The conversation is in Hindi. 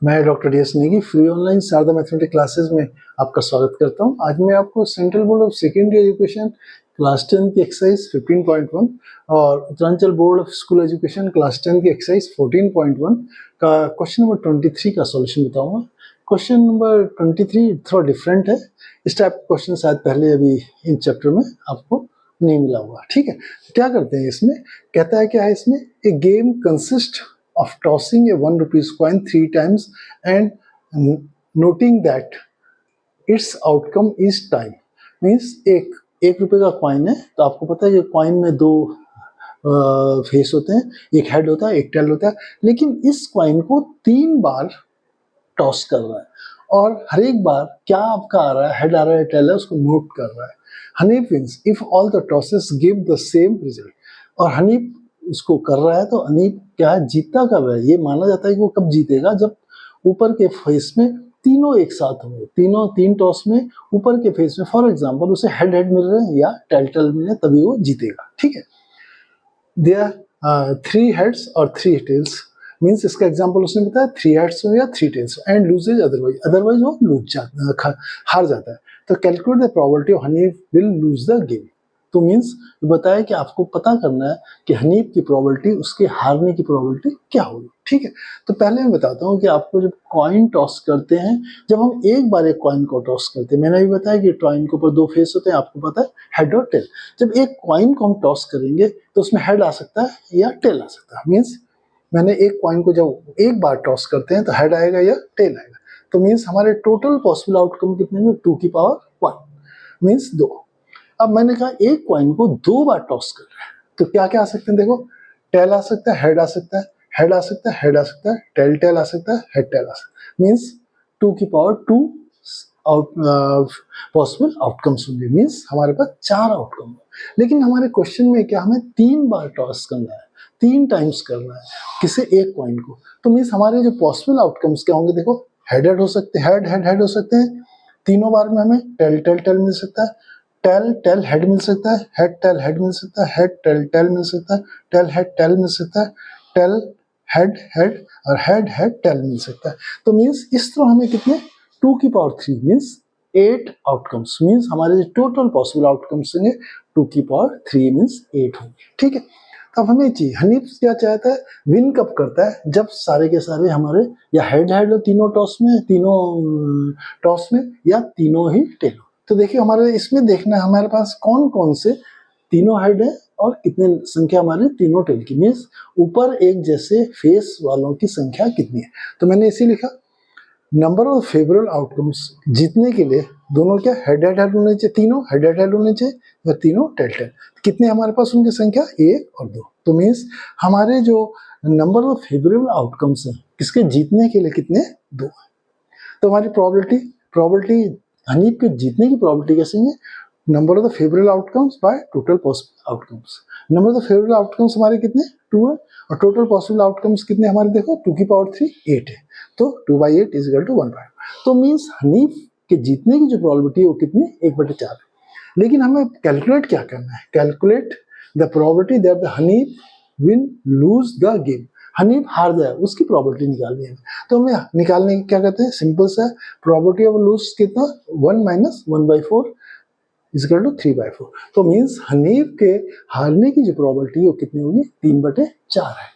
मैं doctor D S Negi free online Sharda mathematics classes में आपका स्वागत करता हूं। आज मैं आपको central board of secondary education class 10 की एक्सरसाइज 15.1 और Uttaranchal board of school education class 10 की एक्सरसाइज 14.1 का क्वेश्चन नंबर 23 का सॉल्यूशन बताऊंगा। क्वेश्चन नंबर 23 थोड़ा डिफरेंट है। इस टाइप का क्वेश्चन शायद पहले अभी इन चैप्टर में आपको नहीं मिला होगा। ठीक है, तो क्या करते हैं इसमें, कहता है क्या है इसमें, a game consist of tossing a 1 rupees coin 3 times and noting that its outcome is time। Means एक रुपए का कॉइन है, तो आपको पता है कि कॉइन में दो फेस होते हैं, एक हेड होता है एक टेल होता है, लेकिन इस कॉइन को 3 बार टॉस कर रहा है और हर एक बार क्या आपका आ रहा है, हेड आ रहा है टेल है, उसको नोट कर रहा है। Hanif wins if all the tosses give the same result. और हनीफ इसको कर रहा है तो अनीप क्या है, जीतता कब है, ये माना जाता है कि वो कब जीतेगा, जब ऊपर के फेस में तीनों एक साथ होंगे, तीन टॉस में ऊपर के फेस में फॉर एग्जांपल उसे हेड हेड मिल रहे हैं या टेल टेल मिल रहे हैं, तभी वो जीतेगा। ठीक है, देयर 3 हेड्स और 3 टेल्स, मीन्स इसका एग्जांपल उसने बताया 3 हेड्स हो या 3 टेल्स, एंड लूजेज अदरवाइज वो हार जाता है। तो calculate the probability of Hanif will lose the game. तो मीन्स बताया कि आपको पता करना है कि हनीफ की प्रोबेबिलिटी, उसके हारने की प्रोबेबिलिटी क्या होगी। ठीक है, तो पहले मैं बताता हूँ कि आपको जब कॉइन टॉस करते हैं, जब हम एक बार एक कॉइन को टॉस करते हैं, मैंने भी बताया कि कॉइन के ऊपर 2 फेस होते हैं, आपको पता है हेड और टेल। जब एक कॉइन को हम टॉस करेंगे तो उसमें हेड आ सकता है या टेल आ सकता है। मीन्स मैंने एक कॉइन को जब एक बार टॉस करते हैं तो हेड आएगा या टेल आएगा। तो मीन्स हमारे टोटल पॉसिबल आउटकम कितने हैं, 2 की पावर 1 मीन्स 2। अब मैंने कहा एक कॉइन को 2 बार टॉस कर रहे हैं, तो क्या क्या आ सकते हैं, देखो टेल आ सकता है, हेड आ सकता है, हेड आ सकता है, हेड आ सकता है, टेल टेल आ सकता है, हेड टेल आ सकता है। मीन्स 2 की पावर 2 पॉसिबल आउटकम्स होंगे। मीन्स हमारे पास 4 आउटकम होंगे। लेकिन हमारे क्वेश्चन में क्या, हमें 3 बार टॉस करना है, 3 टाइम्स करना है किसे, एक कॉइन को। तो मीन्स हमारे जो पॉसिबल आउटकम्स क्या होंगे, देखो हेड हेड हो सकते हैं, हेड हेड हेड हो सकते हैं, तीनों बार में हमें टेल टेल टेल मिल सकता है, टेल टेल हेड मिल सकता है, हेड टेल हेड मिल सकता है, हेड टेल टेल मिल सकता है, टेल हेड टेल मिल सकता है, टेल हेड हेड और हेड हेड टेल मिल सकता है। तो मीन्स इस तरह हमें कितने, 2 की पावर 3 मीन्स 8 आउटकम्स। मीन्स हमारे जो टोटल पॉसिबल आउटकम्स होंगे 2 की पावर 3 मीन्स 8 होंगे। ठीक है, अब हमें चाहिए हनीफ क्या चाहता है, विन कब करता है, जब सारे के सारे हमारे या हेड हेड हो तीनों टॉस में, या तीनों ही टेल हो। तो देखिए हमारे इसमें देखना है हमारे पास कौन कौन से तीनों हेड है और कितने संख्या हमारे तीनों टेल की, मीन्स ऊपर एक जैसे फेस वालों की संख्या कितनी है। तो मैंने इसी लिखा, नंबर ऑफ फेवरेबल आउटकम्स जीतने के लिए दोनों क्या हेड हेड हेड होने चाहिए, तीनों हेड हेड हेड होने चाहिए या तीनों टेल टेल। कितने हमारे पास उनकी संख्या 1 और 2। तो मीन्स हमारे जो नंबर ऑफ फेवरेबल आउटकम्स हैं किसके जीतने के लिए कितने, 2 है। तो हमारी प्रोबेबिलिटी हनीफ के जीतने की प्रोबेबिलिटी कैसे है, number of the favourable outcomes by total possible outcomes. Number of the favourable outcomes हमारे कितने, 2 है, और टोटल पॉसिबल आउटकम्स कितने हमारे, देखो 2 की पावर 3 8 है, तो 2/8 इज इक्वल टू 1/5। तो मीन्स हनीफ के जीतने की जो प्रोबेबिलिटी है वो कितनी, 1/4 है। लेकिन हमें कैलकुलेट क्या करना है, calculate the probability that the Hanif win lose the game, Hanif हार जाए उसकी प्रोबेबिलिटी निकालनी है। तो हमें निकालने की क्या कहते हैं, सिंपल सा, प्रोबेबिलिटी ऑफ लूज कितना, 1 माइनस 1/4 इज इक्वल टू 3/4। तो मीन्स हनीफ के हारने की जो प्रोबेबिलिटी है वो कितनी होगी, 3/4 है।